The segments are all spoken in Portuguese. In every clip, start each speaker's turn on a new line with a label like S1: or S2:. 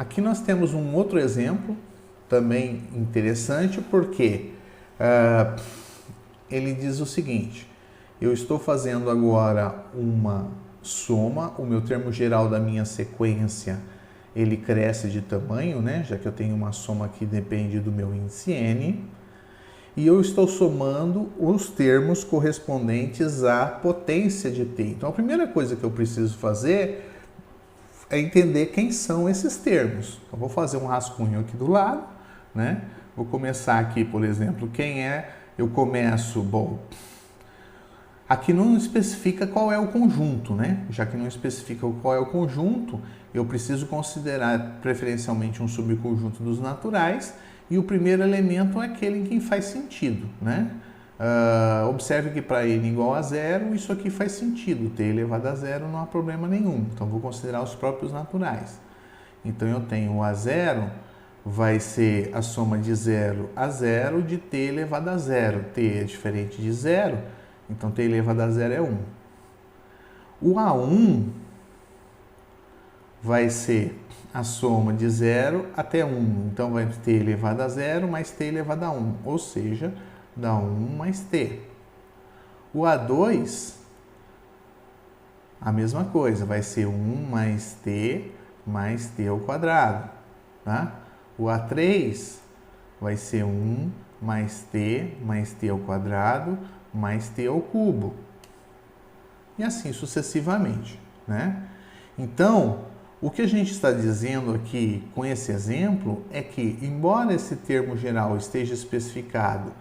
S1: Aqui nós temos um outro exemplo, também interessante, porque ele diz o seguinte: eu estou fazendo agora uma soma, o meu termo geral da minha sequência, ele cresce de tamanho, né? Já que eu tenho uma soma que depende do meu índice n, e eu estou somando os termos correspondentes à potência de t. Então a primeira coisa que eu preciso fazer é entender quem são esses termos. Então, vou fazer um rascunho aqui do lado, né? Vou começar aqui, por exemplo, quem é, eu começo, bom, aqui não especifica qual é o conjunto, né? Já que não especifica qual é o conjunto, eu preciso considerar preferencialmente um subconjunto dos naturais, e o primeiro elemento é aquele em quem faz sentido, né? Observe que para n igual a zero, isso aqui faz sentido, t elevado a zero não há problema nenhum, então vou considerar os próprios naturais. Então eu tenho o a0, vai ser a soma de 0 a 0 de t elevado a zero, t é diferente de zero, então t elevado a zero é 1. O a1 vai ser a soma de 0 até 1, então vai t elevado a zero mais t elevado a 1, ou seja, dá 1 mais t. O A2, a mesma coisa, vai ser 1 mais t ao quadrado. Tá? O A3 vai ser 1 mais t ao quadrado mais t ao cubo. E assim sucessivamente. Né? Então, o que a gente está dizendo aqui com esse exemplo é que, embora esse termo geral esteja especificado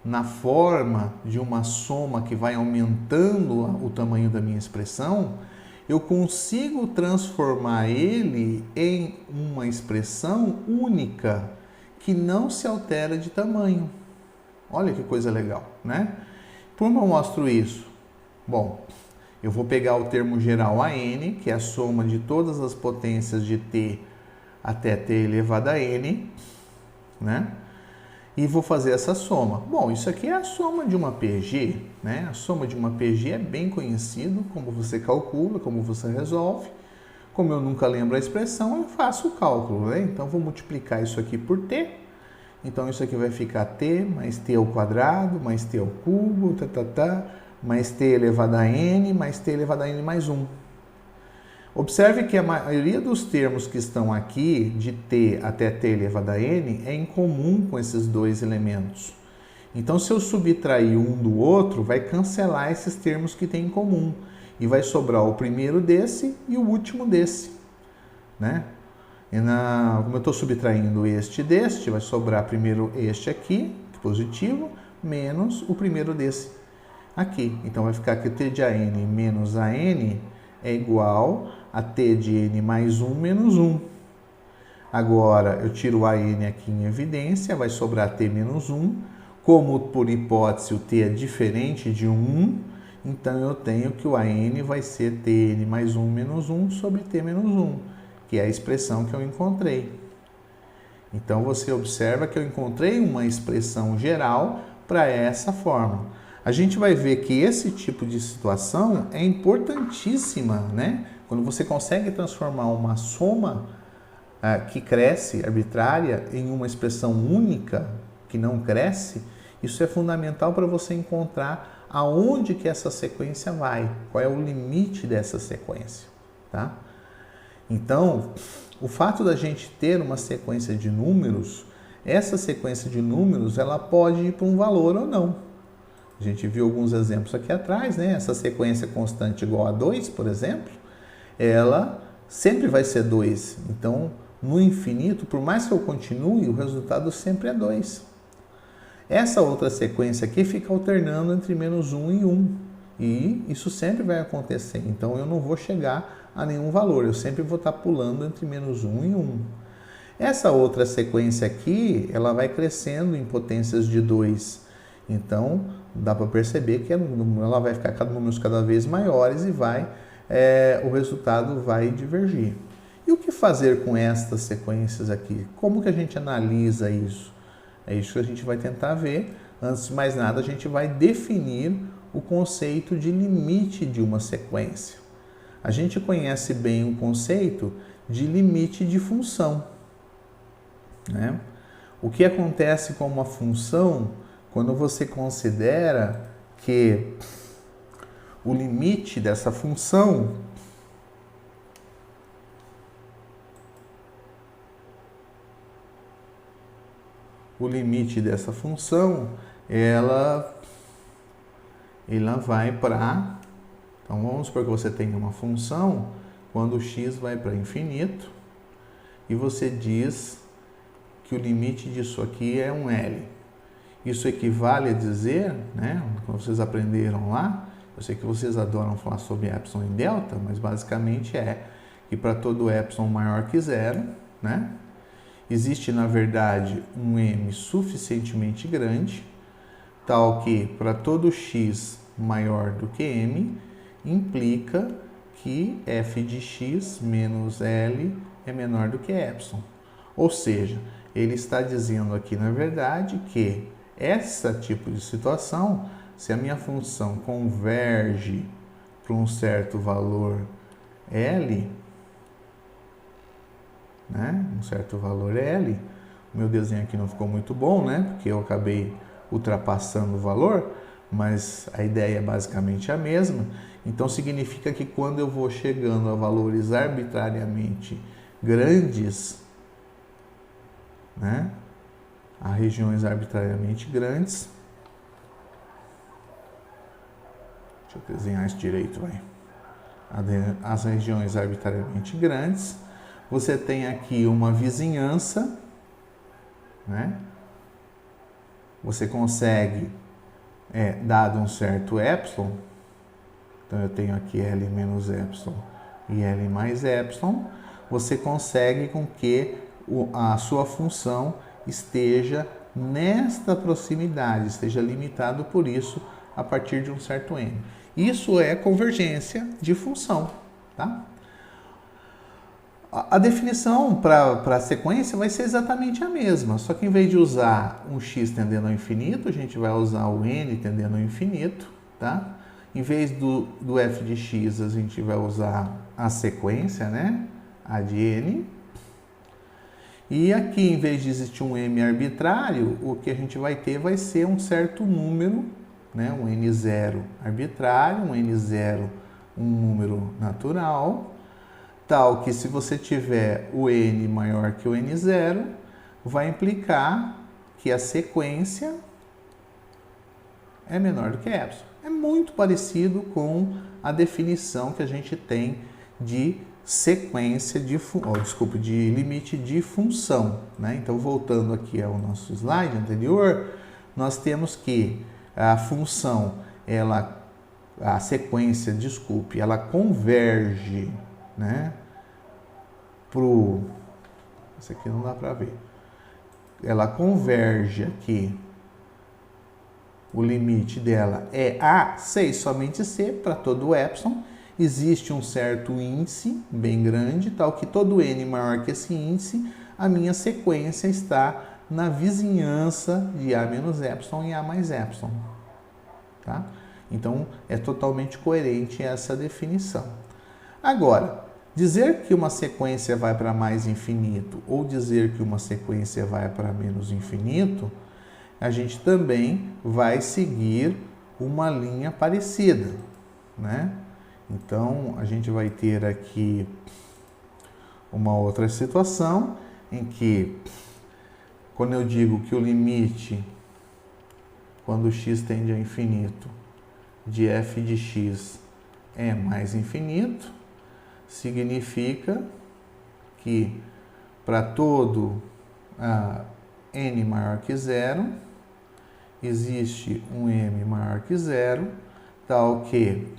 S1: na forma de uma soma que vai aumentando o tamanho da minha expressão, eu consigo transformar ele em uma expressão única, que não se altera de tamanho. Olha que coisa legal, né? Como eu mostro isso? Bom, eu vou pegar o termo geral a n, que é a soma de todas as potências de t até t elevado a n, né? E vou fazer essa soma. Bom, isso aqui é a soma de uma PG, né? A soma de uma PG é bem conhecido, como você calcula, como você resolve. Como eu nunca lembro a expressão, eu faço o cálculo, né? Então, vou multiplicar isso aqui por t. Então, isso aqui vai ficar t mais t ao quadrado, mais t ao cubo, mais t elevado a n, mais t elevado a n mais 1. Observe que a maioria dos termos que estão aqui, de t até t elevado a n, é em comum com esses dois elementos. Então, se eu subtrair um do outro, vai cancelar esses termos que tem em comum. E vai sobrar o primeiro desse e o último desse. Né? Como eu estou subtraindo este deste, vai sobrar primeiro este aqui, positivo, menos o primeiro desse aqui. Então, vai ficar que t de an menos an é igual a t de n mais 1 menos 1. Agora, eu tiro o an aqui em evidência, vai sobrar t menos 1. Como, por hipótese, o t é diferente de 1, então eu tenho que o an vai ser tn mais 1 menos 1 sobre t menos 1, que é a expressão que eu encontrei. Então, você observa que eu encontrei uma expressão geral para essa forma. A gente vai ver que esse tipo de situação é importantíssima, né? Quando você consegue transformar uma soma que cresce, arbitrária, em uma expressão única que não cresce, isso é fundamental para você encontrar aonde que essa sequência vai, qual é o limite dessa sequência, tá? Então, o fato da gente ter uma sequência de números, essa sequência de números, ela pode ir para um valor ou não. A gente viu alguns exemplos aqui atrás, né? Essa sequência constante igual a 2, por exemplo, ela sempre vai ser 2. Então, no infinito, por mais que eu continue, o resultado sempre é 2. Essa outra sequência aqui fica alternando entre menos 1 e 1. E isso sempre vai acontecer. Então, eu não vou chegar a nenhum valor. Eu sempre vou estar pulando entre menos 1 e 1. Essa outra sequência aqui, ela vai crescendo em potências de 2. Então, dá para perceber que ela vai ficar números cada vez maiores e o resultado vai divergir. E o que fazer com estas sequências aqui? Como que a gente analisa isso? É isso que a gente vai tentar ver. Antes de mais nada, a gente vai definir o conceito de limite de uma sequência. A gente conhece bem o conceito de limite de função, né? O que acontece com uma função quando você considera que o limite dessa função ela vai para... Então, vamos supor que você tenha uma função quando o x vai para infinito e você diz que o limite disso aqui é um L. Isso equivale a dizer, né, como vocês aprenderam lá, eu sei que vocês adoram falar sobre epsilon e delta, mas basicamente é que para todo epsilon maior que zero, né, existe, na verdade, um m suficientemente grande, tal que para todo x maior do que m, implica que f de x menos L é menor do que epsilon. Ou seja, ele está dizendo aqui, na verdade, que esse tipo de situação, se a minha função converge para um certo valor L, né? Um certo valor L, o meu desenho aqui não ficou muito bom, né? Porque eu acabei ultrapassando o valor, mas a ideia é basicamente a mesma. Então, significa que quando eu vou chegando a valores arbitrariamente grandes, né, a regiões arbitrariamente grandes, deixa eu desenhar isso direito, vai. As regiões arbitrariamente grandes, você tem aqui uma vizinhança, né? Você consegue, dado um certo epsilon, então eu tenho aqui L menos epsilon e L mais epsilon, você consegue com que a sua função esteja nesta proximidade, esteja limitado por isso a partir de um certo n. Isso é convergência de função, tá? A definição para a sequência vai ser exatamente a mesma, só que em vez de usar um x tendendo ao infinito, a gente vai usar o n tendendo ao infinito, tá? Em vez do f de x, a gente vai usar a sequência, né? A de n. E aqui, em vez de existir um m arbitrário, o que a gente vai ter vai ser um certo número, né? Um n0 arbitrário, um n0, um número natural, tal que se você tiver o n maior que o n0, vai implicar que a sequência é menor do que epsilon. É muito parecido com a definição que a gente tem de sequência de limite de função, né? Então, voltando aqui ao nosso slide anterior, nós temos que a função, a sequência, ela converge, né? Isso aqui não dá para ver. Ela converge aqui. O limite dela é A, C e somente C para todo epsilon. Existe um certo índice bem grande, tal que todo n maior que esse índice, a minha sequência está na vizinhança de A menos epsilon e A mais epsilon. Tá? Então, é totalmente coerente essa definição. Agora, dizer que uma sequência vai para mais infinito ou dizer que uma sequência vai para menos infinito, a gente também vai seguir uma linha parecida, né? Então, a gente vai ter aqui uma outra situação em que, quando eu digo que o limite, quando x tende a infinito, de f de x é mais infinito, significa que para todo n maior que zero, existe um m maior que zero, tal que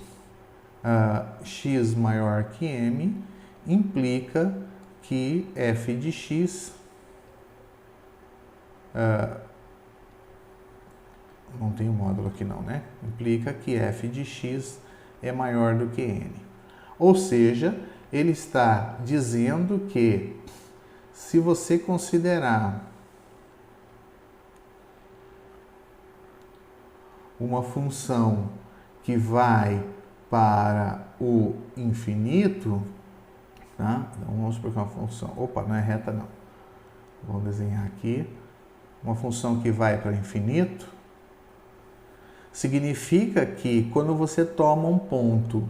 S1: x maior que m implica que f de x não tem um módulo aqui não, né? Implica que f de x é maior do que n. Ou seja, ele está dizendo que se você considerar uma função que vai para o infinito, Tá? Então, vamos supor que uma função... Opa, não é reta, não. Vamos desenhar aqui. Uma função que vai para infinito significa que quando você toma um ponto,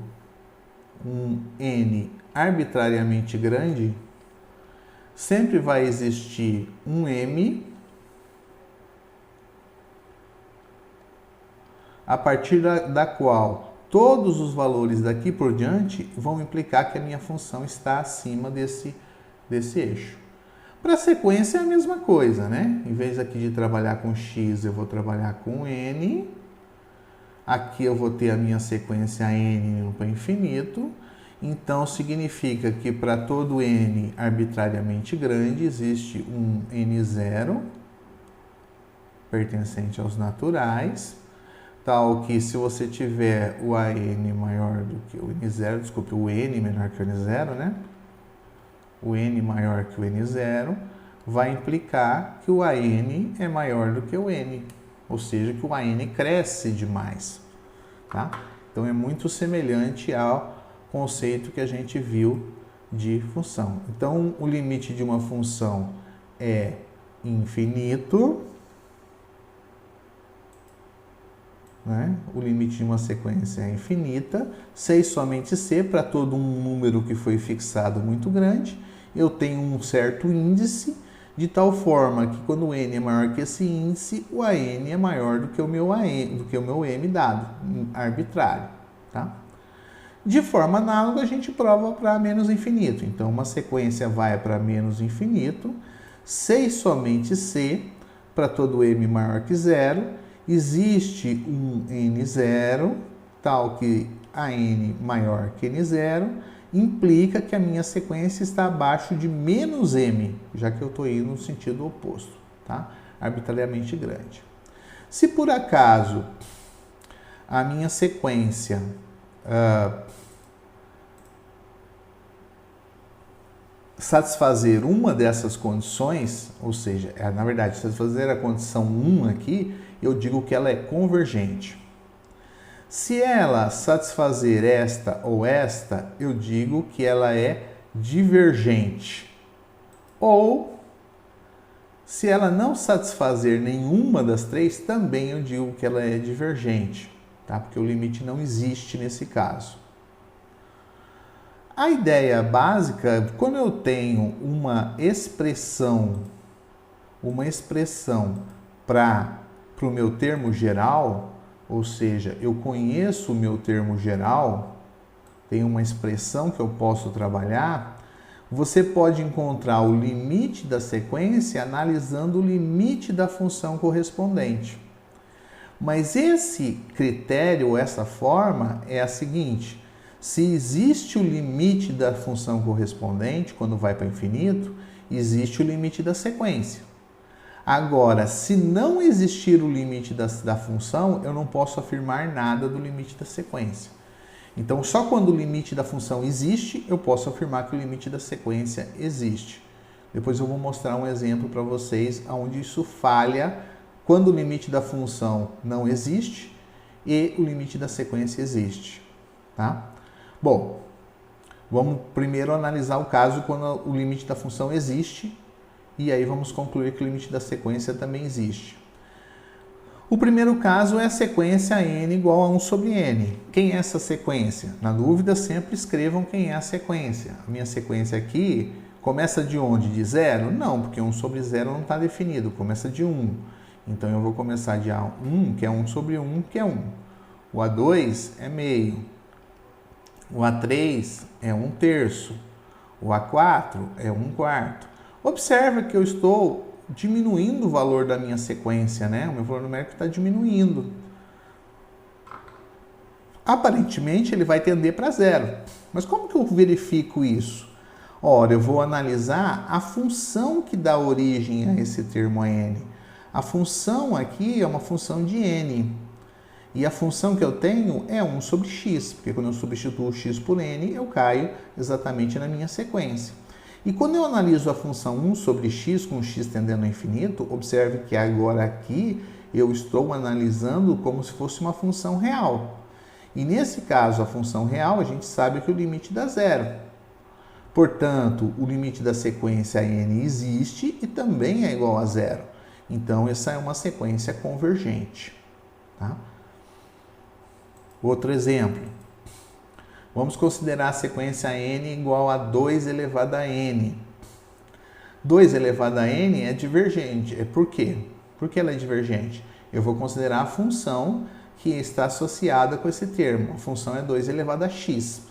S1: um n arbitrariamente grande, sempre vai existir um m a partir da qual todos os valores daqui por diante vão implicar que a minha função está acima desse eixo. Para a sequência é a mesma coisa, né? Em vez aqui de trabalhar com x, eu vou trabalhar com n. Aqui eu vou ter a minha sequência n para infinito. Então, significa que para todo n arbitrariamente grande, existe um n0 pertencente aos naturais, tal que se você tiver o an maior do que o n0, desculpe, o n menor que o n0, né? O n maior que o n0 vai implicar que o an é maior do que o n, ou seja, que o an cresce demais, tá? Então, é muito semelhante ao conceito que a gente viu de função. Então, o limite de uma função é infinito, né? O limite de uma sequência é infinita, C e somente C, para todo um número que foi fixado muito grande, eu tenho um certo índice, de tal forma que quando o n é maior que esse índice, o an é maior do que o meu m dado, arbitrário, tá? De forma análoga, a gente prova para menos infinito. Então, uma sequência vai para menos infinito, C e somente C, para todo m maior que zero, existe um n0, tal que a n maior que n0, implica que a minha sequência está abaixo de menos m, já que eu estou indo no sentido oposto, tá? Arbitrariamente grande. Se por acaso a minha sequência satisfazer uma dessas condições, ou seja, na verdade, satisfazer a condição 1 aqui, eu digo que ela é convergente. Se ela satisfazer esta ou esta, eu digo que ela é divergente. Ou, se ela não satisfazer nenhuma das três, também eu digo que ela é divergente, tá? Porque o limite não existe nesse caso. A ideia básica, quando eu tenho uma expressão para o meu termo geral, ou seja, eu conheço o meu termo geral, tem uma expressão que eu posso trabalhar, você pode encontrar o limite da sequência analisando o limite da função correspondente. Mas esse critério, essa forma, é a seguinte: se existe o limite da função correspondente, quando vai para infinito, existe o limite da sequência. Agora, se não existir o limite da função, eu não posso afirmar nada do limite da sequência. Então, só quando o limite da função existe, eu posso afirmar que o limite da sequência existe. Depois eu vou mostrar um exemplo para vocês onde isso falha quando o limite da função não existe e o limite da sequência existe, tá? Bom, vamos primeiro analisar o caso quando o limite da função existe e aí vamos concluir que o limite da sequência também existe. O primeiro caso é a sequência n igual a 1 sobre n. Quem é essa sequência? Na dúvida, sempre escrevam quem é a sequência. A minha sequência aqui começa de onde? De 0? Não, porque 1 sobre 0 não está definido, começa de 1. Então, eu vou começar de A1, que é 1 sobre 1, que é 1. O A2 é meio. O A3 é 1/3. O A4 é 1/4. Observa que eu estou diminuindo o valor da minha sequência, né? O meu valor numérico está diminuindo. Aparentemente, ele vai tender para 0. Mas como que eu verifico isso? Ora, eu vou analisar a função que dá origem a esse termo n. A função aqui é uma função de n. E a função que eu tenho é 1 sobre x, porque quando eu substituo x por n, eu caio exatamente na minha sequência. E quando eu analiso a função 1 sobre x com x tendendo ao infinito, observe que agora aqui eu estou analisando como se fosse uma função real. E nesse caso, a função real, a gente sabe que o limite dá 0. Portanto, o limite da sequência n existe e também é igual a zero. Então, essa é uma sequência convergente. Tá? Outro exemplo. Vamos considerar a sequência n igual a 2 elevado a n. 2 elevado a n é divergente. Por quê? Por que ela é divergente? Eu vou considerar a função que está associada com esse termo. A função é 2 elevado a x.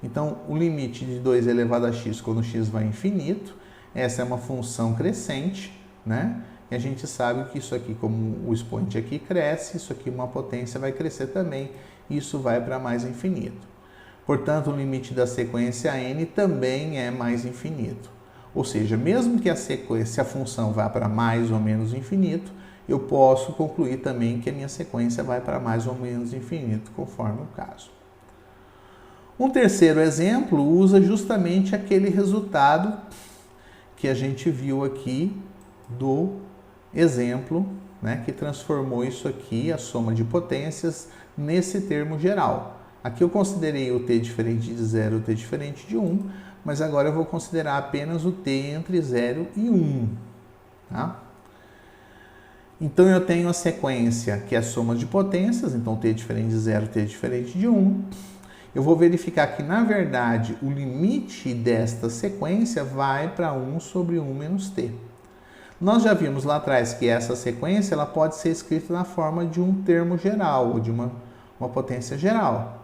S1: Então, o limite de 2 elevado a x quando x vai infinito, essa é uma função crescente, né? E a gente sabe que isso aqui, como o expoente aqui cresce, isso aqui uma potência vai crescer também, e isso vai para mais infinito. Portanto, o limite da sequência n também é mais infinito. Ou seja, mesmo que a função vá para mais ou menos infinito, eu posso concluir também que a minha sequência vai para mais ou menos infinito, conforme o caso. Um terceiro exemplo usa justamente aquele resultado que a gente viu aqui do exemplo, né, que transformou isso aqui, a soma de potências, nesse termo geral. Aqui eu considerei o t diferente de 0 e o t diferente de 1, mas agora eu vou considerar apenas o t entre 0 e 1. Tá? Então, eu tenho a sequência que é a soma de potências, então t diferente de 0, t diferente de 1. Eu vou verificar que, na verdade, o limite desta sequência vai para 1 sobre 1 menos t. Nós já vimos lá atrás que essa sequência ela pode ser escrita na forma de um termo geral, ou de uma potência geral.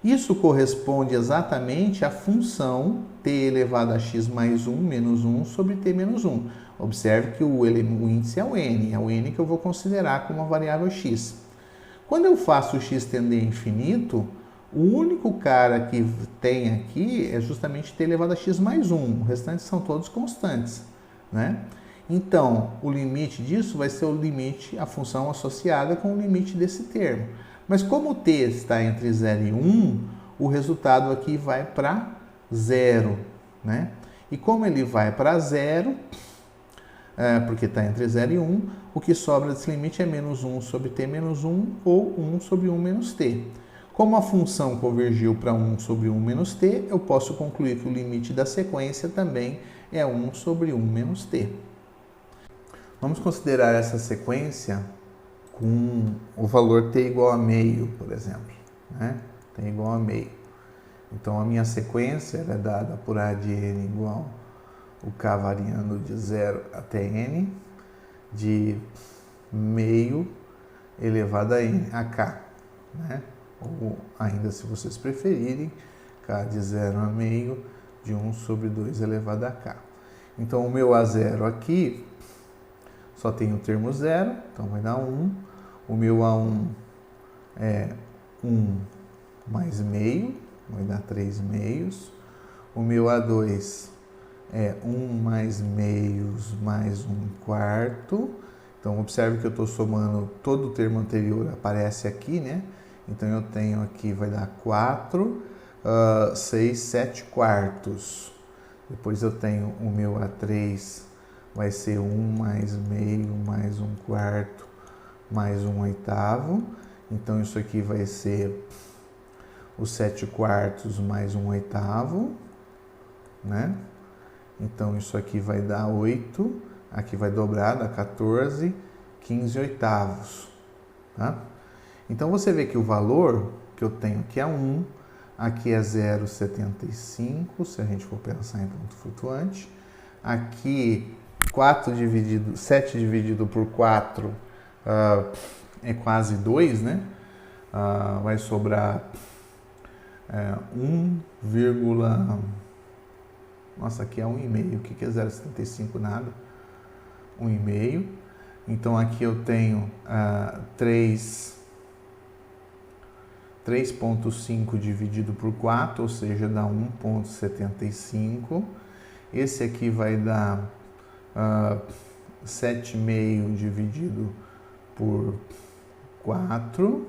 S1: Isso corresponde exatamente à função t elevado a x mais 1 menos 1 sobre t menos 1. Observe que o índice é o n que eu vou considerar como uma variável x. Quando eu faço o x tender a infinito, o único cara que tem aqui é justamente t elevado a x mais 1. O restante são todos constantes, né? Então, o limite disso vai ser o limite, a função associada com o limite desse termo. Mas como o t está entre 0 e 1, o resultado aqui vai para 0, né? E como ele vai para 0, porque está entre 0 e 1, o que sobra desse limite é menos 1 sobre t menos 1 ou 1 sobre 1 menos t. Como a função convergiu para 1 sobre 1 menos t, eu posso concluir que o limite da sequência também é 1 sobre 1 menos t. Vamos considerar essa sequência com o valor t igual a meio, por exemplo. Né? T igual a meio. Então, a minha sequência é dada por a de n igual o k variando de 0 até n, de meio elevado a k. Né? Ou ainda, se vocês preferirem, k de 0 a meio de 1 sobre 2 elevado a k. Então, o meu A0 aqui só tem o termo 0, então vai dar 1. O meu A1 é 1 mais meio, vai dar 3 meios. O meu A2 é 1 mais meios mais 1 quarto. Então, observe que eu estou somando todo o termo anterior, aparece aqui, né? Então, eu tenho aqui, vai dar 4, 6, 7 quartos. Depois eu tenho o meu A3, vai ser 1 mais meio mais 1 quarto mais 1 oitavo. Então, isso aqui vai ser os 7 quartos mais 1 oitavo, né? Então, isso aqui vai dar 8, aqui vai dobrar, dá 14, 15 oitavos, tá? Então, você vê que o valor que eu tenho aqui é 1, aqui é 0,75, se a gente for pensar em ponto flutuante. Aqui, 7 dividido por 4 é quase 2, né? Vai sobrar 1, nossa, aqui é 1,5. O que é 0,75? Nada. 1,5. Então, aqui eu tenho 3,5 dividido por 4, ou seja, dá 1,75. Esse aqui vai dar 7,5 dividido por 4.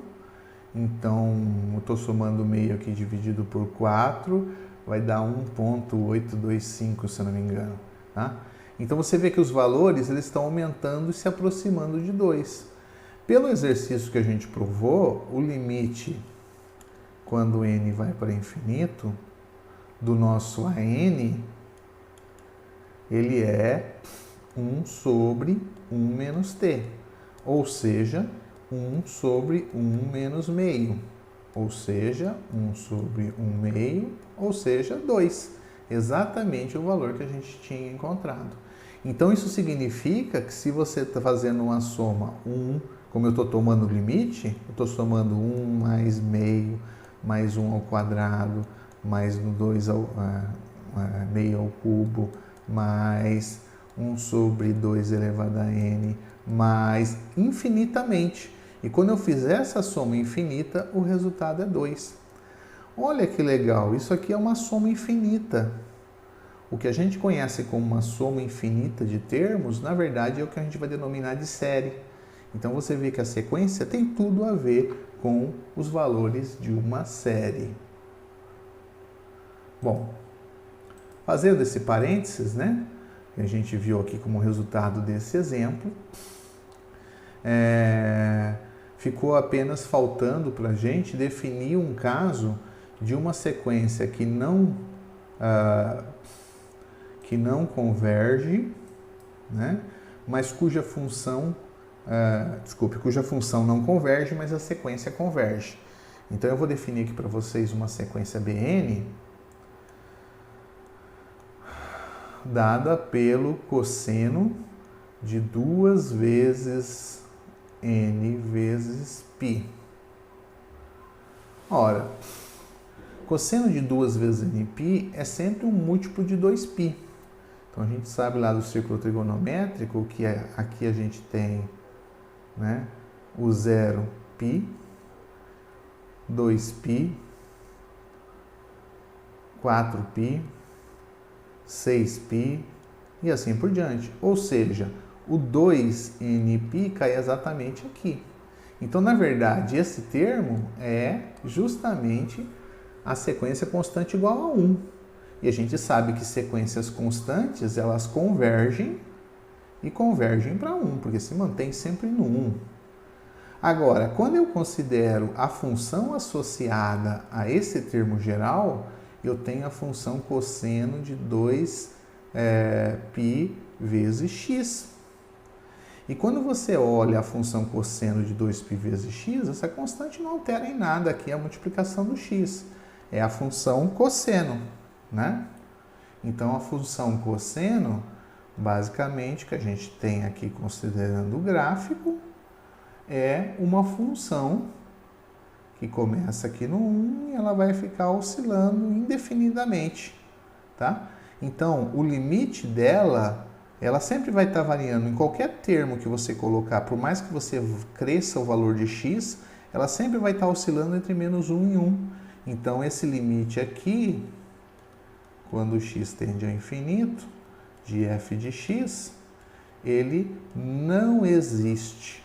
S1: Então, eu estou somando meio aqui dividido por 4, vai dar 1,825, se eu não me engano. Tá? Então, você vê que os valores eles estão aumentando e se aproximando de 2. Pelo exercício que a gente provou, o limite, quando n vai para infinito, do nosso AN, ele é 1 sobre 1 menos t, ou seja, 1 sobre 1 menos meio, ou seja, 1 sobre 1 meio, ou seja, 2. Exatamente o valor que a gente tinha encontrado. Então, isso significa que se você está fazendo uma soma 1, como eu estou tomando o limite, eu estou somando 1 mais meio, mais 1 ao quadrado, mais 2 ao meio ao cubo, mais 1 sobre 2 elevado a n, mais infinitamente. E quando eu fizer essa soma infinita, o resultado é 2. Olha que legal, isso aqui é uma soma infinita. O que a gente conhece como uma soma infinita de termos, na verdade, é o que a gente vai denominar de série. Então, você vê que a sequência tem tudo a ver com os valores de uma série. Bom, fazendo esse parênteses, né, que a gente viu aqui como resultado desse exemplo, ficou apenas faltando para a gente definir um caso de uma sequência que não converge, né, mas cuja função não converge, mas a sequência converge. Então, eu vou definir aqui para vocês uma sequência Bn dada pelo cosseno de 2 vezes n vezes π. Ora, cosseno de 2 vezes nπ é sempre um múltiplo de 2π. Então, a gente sabe lá do círculo trigonométrico que aqui a gente tem, né, o 0π, 2π, 4π, 6π e assim por diante. Ou seja, o 2nπ cai exatamente aqui. Então, na verdade, esse termo é justamente a sequência constante igual a 1. E a gente sabe que sequências constantes, elas convergem e convergem para 1, porque se mantém sempre no 1. Agora, quando eu considero a função associada a esse termo geral, eu tenho a função cosseno de 2π vezes x. E quando você olha a função cosseno de 2π vezes x, essa constante não altera em nada aqui a multiplicação do x. É a função cosseno, né? Então, a função cosseno, basicamente, que a gente tem aqui considerando o gráfico, é uma função que começa aqui no 1 e ela vai ficar oscilando indefinidamente, tá? Então, o limite dela, ela sempre vai estar variando. Em qualquer termo que você colocar, por mais que você cresça o valor de x, ela sempre vai estar oscilando entre menos 1 e 1. Então, esse limite aqui, quando x tende ao infinito, de f de x, ele não existe.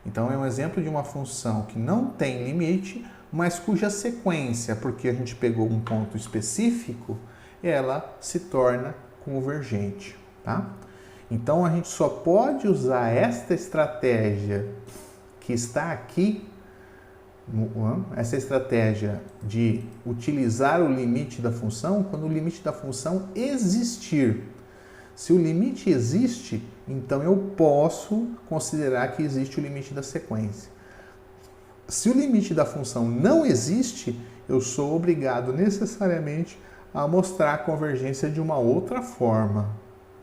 S1: Então, é um exemplo de uma função que não tem limite, mas cuja sequência, porque a gente pegou um ponto específico, ela se torna convergente, tá? Então, a gente só pode usar esta estratégia que está aqui, essa estratégia de utilizar o limite da função, quando o limite da função existir. Se o limite existe, então eu posso considerar que existe o limite da sequência. Se o limite da função não existe, eu sou obrigado necessariamente a mostrar a convergência de uma outra forma,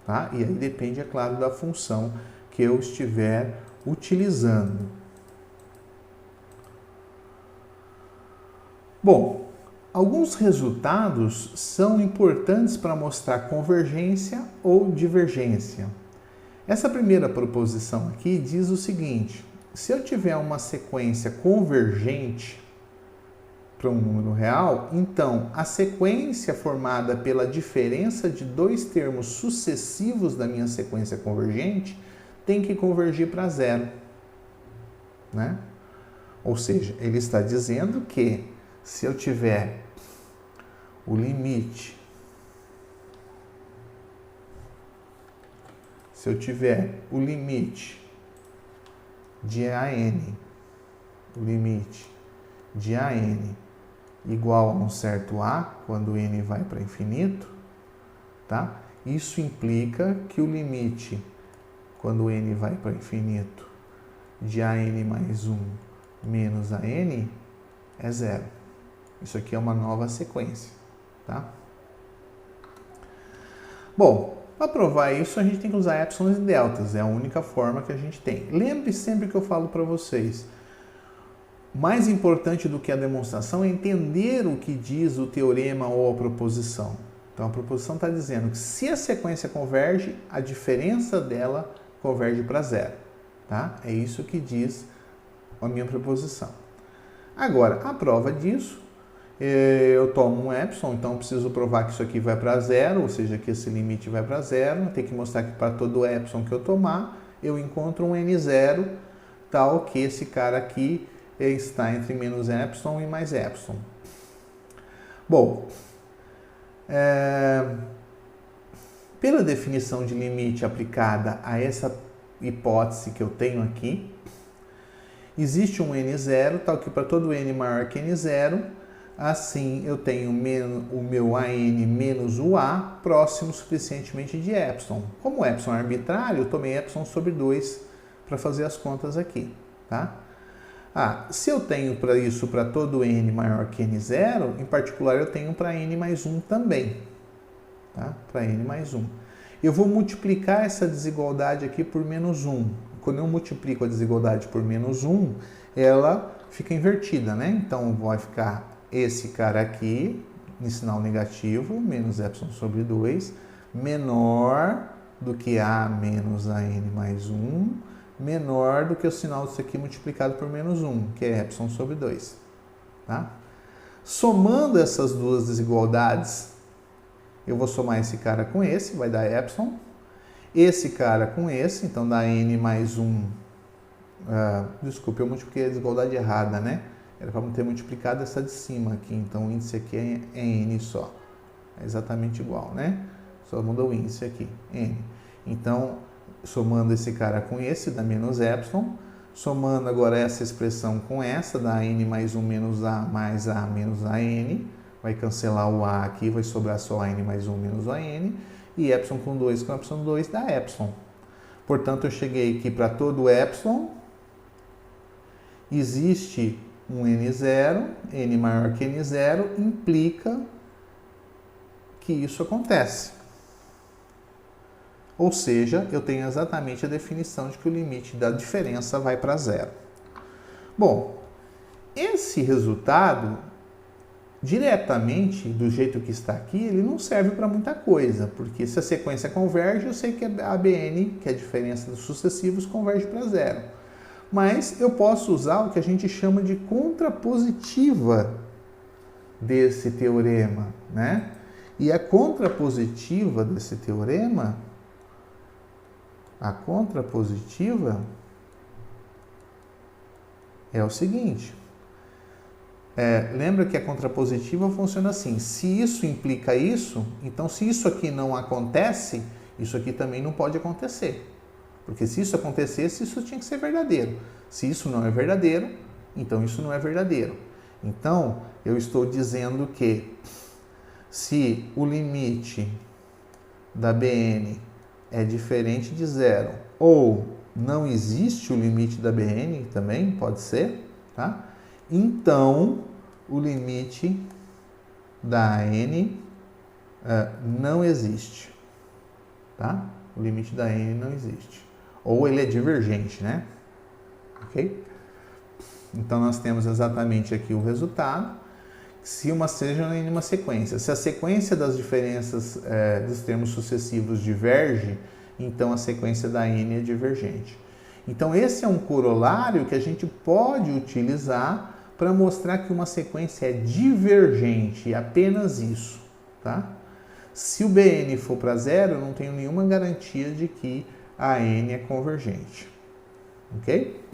S1: tá? E aí depende, é claro, da função que eu estiver utilizando. Bom, alguns resultados são importantes para mostrar convergência ou divergência. Essa primeira proposição aqui diz o seguinte: se eu tiver uma sequência convergente para um número real, então a sequência formada pela diferença de dois termos sucessivos da minha sequência convergente tem que convergir para zero, né? Ou seja, ele está dizendo que se eu tiver o limite, de AN, igual a um certo A, quando n vai para infinito, tá? Isso implica que o limite, quando n vai para infinito, de an mais 1 menos an é zero. Isso aqui é uma nova sequência, tá? Bom, para provar isso, a gente tem que usar épsilons e deltas, é a única forma que a gente tem. Lembre sempre que eu falo para vocês, mais importante do que a demonstração é entender o que diz o teorema ou a proposição. Então, a proposição está dizendo que se a sequência converge, a diferença dela converge para zero, tá? É isso que diz a minha proposição. Agora, a prova disso, eu tomo um epsilon, então eu preciso provar que isso aqui vai para zero, ou seja, que esse limite vai para zero. Tem que mostrar que para todo epsilon que eu tomar, eu encontro um n0, tal que esse cara aqui está entre menos epsilon e mais epsilon. Bom, pela definição de limite aplicada a essa hipótese que eu tenho aqui, existe um n0, tal que para todo n maior que n0, assim eu tenho o meu an menos o a próximo suficientemente de epsilon. Como o epsilon é arbitrário, eu tomei epsilon sobre 2 para fazer as contas aqui, tá? Se eu tenho para isso para todo n maior que n0, em particular eu tenho para n mais 1 também, tá? Para n mais 1. Eu vou multiplicar essa desigualdade aqui por menos 1. Quando eu multiplico a desigualdade por menos 1, ela fica invertida, né? Então vai ficar esse cara aqui, em sinal negativo, menos epsilon sobre 2, menor do que a menos an mais 1, menor do que o sinal disso aqui multiplicado por menos 1, que é epsilon sobre 2. Tá? Somando essas duas desigualdades, eu vou somar esse cara com esse, vai dar epsilon. Esse cara com esse, então dá n mais 1. Desculpe, eu multipliquei a desigualdade errada, né? Era para ter multiplicado essa de cima aqui, então o índice aqui é n só. É exatamente igual, né? Só muda o índice aqui, n. Então, somando esse cara com esse, dá menos epsilon. Somando agora essa expressão com essa, dá n mais 1 menos a mais a menos an. Vai cancelar o a aqui, vai sobrar só n mais 1 menos an. E epsilon com 2 com epsilon 2 dá epsilon. Portanto, eu cheguei aqui para todo epsilon. Existe um n0, n maior que n0, implica que isso acontece. Ou seja, eu tenho exatamente a definição de que o limite da diferença vai para zero. Bom, esse resultado, diretamente, do jeito que está aqui, ele não serve para muita coisa, porque se a sequência converge, eu sei que a bn, que é a diferença dos sucessivos, converge para zero. Mas eu posso usar o que a gente chama de contrapositiva desse teorema, né? E a contrapositiva desse teorema, é o seguinte. Lembra que a contrapositiva funciona assim. Se isso implica isso, então se isso aqui não acontece, isso aqui também não pode acontecer. Porque se isso acontecesse, isso tinha que ser verdadeiro. Se isso não é verdadeiro, então isso não é verdadeiro. Então, eu estou dizendo que se o limite da bn é diferente de zero, ou não existe o limite da bn, também pode ser, tá? Então, o limite da n não existe, tá? O limite da n não existe. Ou ele é divergente, né? Ok? Então, nós temos exatamente aqui o resultado. Se seja em uma sequência. Se a sequência das diferenças dos termos sucessivos diverge, então a sequência da n é divergente. Então, esse é um corolário que a gente pode utilizar para mostrar que uma sequência é divergente, apenas isso, tá? Se o bn for para zero, eu não tenho nenhuma garantia de que a n é convergente, ok?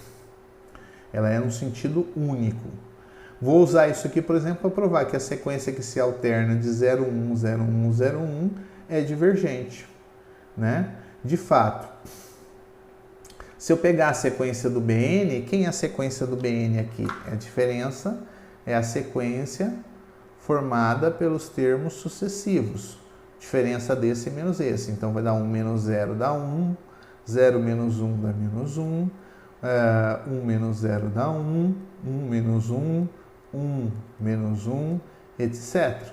S1: Ela é um sentido único. Vou usar isso aqui, por exemplo, para provar que a sequência que se alterna de 0, 1, 0, 1, 0, 1 é divergente, né? De fato, se eu pegar a sequência do bn, quem é a sequência do bn aqui? É a diferença, é a sequência formada pelos termos sucessivos. Diferença desse menos esse. Então, vai dar 1 menos 0 dá 1, 0 menos 1 dá menos 1, 1 menos 0 dá 1, 1 menos 1, 1 menos 1, etc.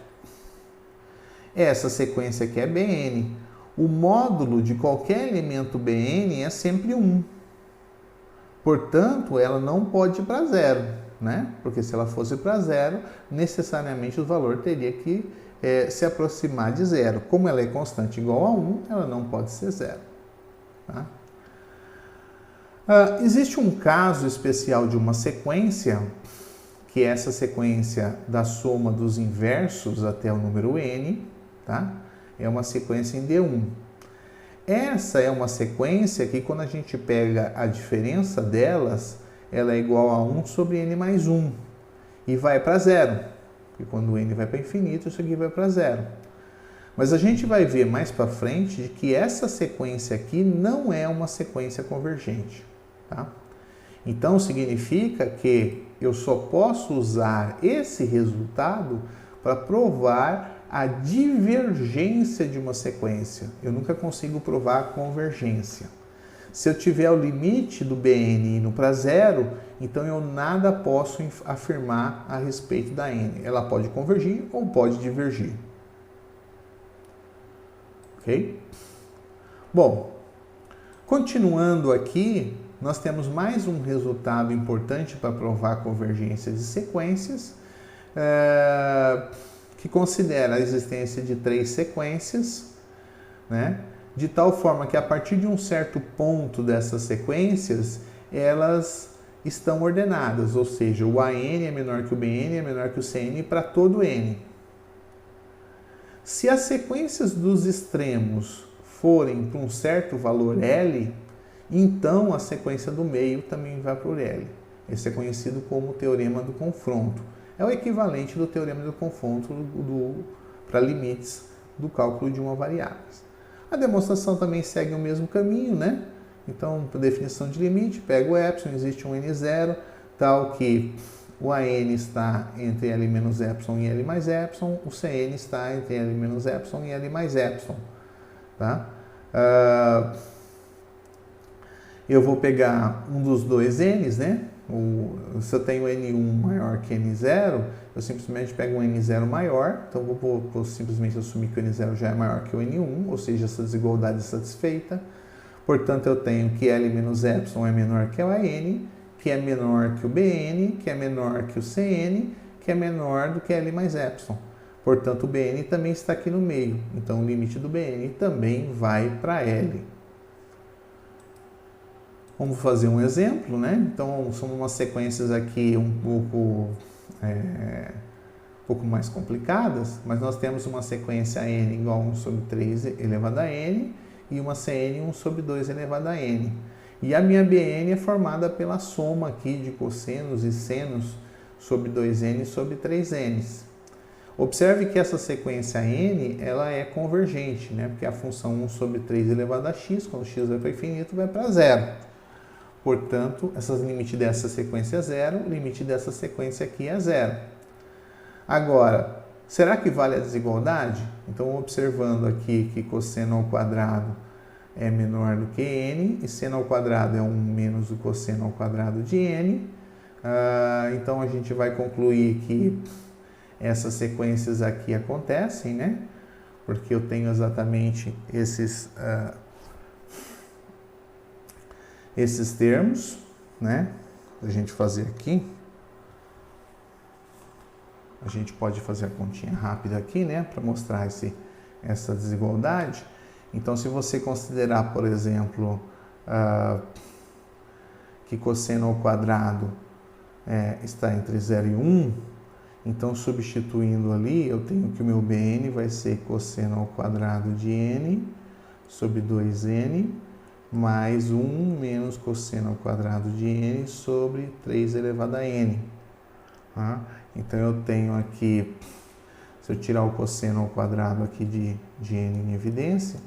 S1: Essa sequência aqui é Bn. O módulo de qualquer elemento Bn é sempre 1. Portanto, ela não pode ir para zero, né? Porque se ela fosse para zero, necessariamente o valor teria que se aproximar de zero. Como ela é constante igual a 1, ela não pode ser zero. Tá? Existe um caso especial de uma sequência, que é essa sequência da soma dos inversos até o número n, tá? É uma sequência em D1. Essa é uma sequência que, quando a gente pega a diferença delas, ela é igual a 1 sobre n mais 1 e vai para zero. Porque quando n vai para infinito, isso aqui vai para zero. Mas a gente vai ver mais para frente de que essa sequência aqui não é uma sequência convergente. Tá? Então, significa que eu só posso usar esse resultado para provar a divergência de uma sequência. Eu nunca consigo provar a convergência. Se eu tiver o limite do Bn indo para zero, então eu nada posso afirmar a respeito da n. Ela pode convergir ou pode divergir. Ok? Bom, continuando aqui, nós temos mais um resultado importante para provar a convergência de sequências, que considera a existência de 3 sequências, né? De tal forma que a partir de um certo ponto dessas sequências, elas estão ordenadas, ou seja, o AN é menor que o BN é menor que o CN para todo N. Se as sequências dos extremos forem para um certo valor L, então a sequência do meio também vai para o L. Esse é conhecido como o teorema do confronto. É o equivalente do teorema do confronto para limites do cálculo de uma variável. A demonstração também segue o mesmo caminho, né? Então, para definição de limite, pega o epsilon, existe um n0, tal que o AN está entre L menos epsilon e L mais epsilon, o CN está entre L menos epsilon e L mais epsilon. Tá? Eu vou pegar um dos dois N's, né? Se eu tenho N1 maior que N0, eu simplesmente pego um N0 maior, então vou simplesmente assumir que o N0 já é maior que o N1, ou seja, essa desigualdade é satisfeita. Portanto, eu tenho que L menos epsilon é menor que o AN, que é menor que o BN, que é menor que o CN, que é menor do que L mais epsilon. Portanto, o BN também está aqui no meio, então o limite do BN também vai para L. Vamos fazer um exemplo, né? Então, são umas sequências aqui um pouco mais complicadas, mas nós temos uma sequência n igual a 1 sobre 3 elevado a n e uma Cn 1 sobre 2 elevado a n. E a minha Bn é formada pela soma aqui de cossenos e senos sobre 2n sobre 3n. Observe que essa sequência n ela é convergente, né? Porque a função 1 sobre 3 elevado a x, quando x vai para infinito, vai para zero. Portanto, o limite dessa sequência é zero, o limite dessa sequência aqui é zero. Agora, será que vale a desigualdade? Então, observando aqui que cosseno ao quadrado é menor do que n, e seno ao quadrado é 1 menos o cosseno ao quadrado de n, então a gente vai concluir que essas sequências aqui acontecem, né? Porque eu tenho exatamente esses termos, né? A gente fazer aqui. A gente pode fazer a continha rápida aqui, né? Para mostrar essa desigualdade. Então, se você considerar, por exemplo, que cosseno ao quadrado está entre 0 e 1, então, substituindo ali, eu tenho que o meu Bn vai ser cosseno ao quadrado de n sobre 2n mais 1 menos cosseno ao quadrado de n sobre 3 elevado a n. Tá? Então, eu tenho aqui, se eu tirar o cosseno ao quadrado aqui de n em evidência,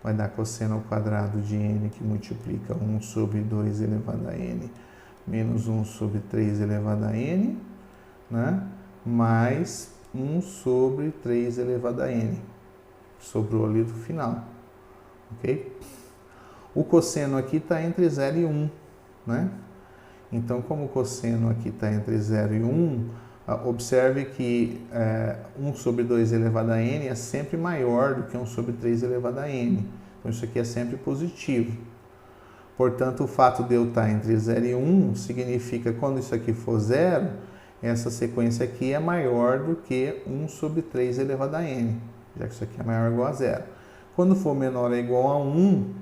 S1: vai dar cosseno ao quadrado de n que multiplica 1 sobre 2 elevado a n menos 1 sobre 3 elevado a n, né? Mais 1 sobre 3 elevado a n. Sobrou ali do final. Ok? O cosseno aqui está entre 0 e 1, né? Então, como o cosseno aqui está entre 0 e 1, observe que 1 sobre 2 elevado a n é sempre maior do que 1 sobre 3 elevado a n. Então, isso aqui é sempre positivo. Portanto, o fato de eu estar entre 0 e 1 significa que quando isso aqui for 0, essa sequência aqui é maior do que 1 sobre 3 elevado a n, já que isso aqui é maior ou igual a 0. Quando for menor ou igual a 1,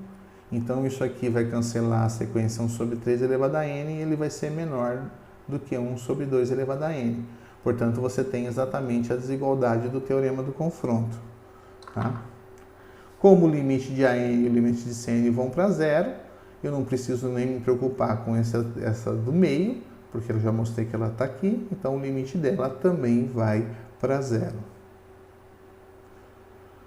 S1: então isso aqui vai cancelar a sequência 1 sobre 3 elevado a n e ele vai ser menor do que 1 sobre 2 elevado a n. Portanto, você tem exatamente a desigualdade do teorema do confronto. Tá? Como o limite de AN e o limite de CN vão para 0, eu não preciso nem me preocupar com essa do meio, porque eu já mostrei que ela está aqui, então o limite dela também vai para 0.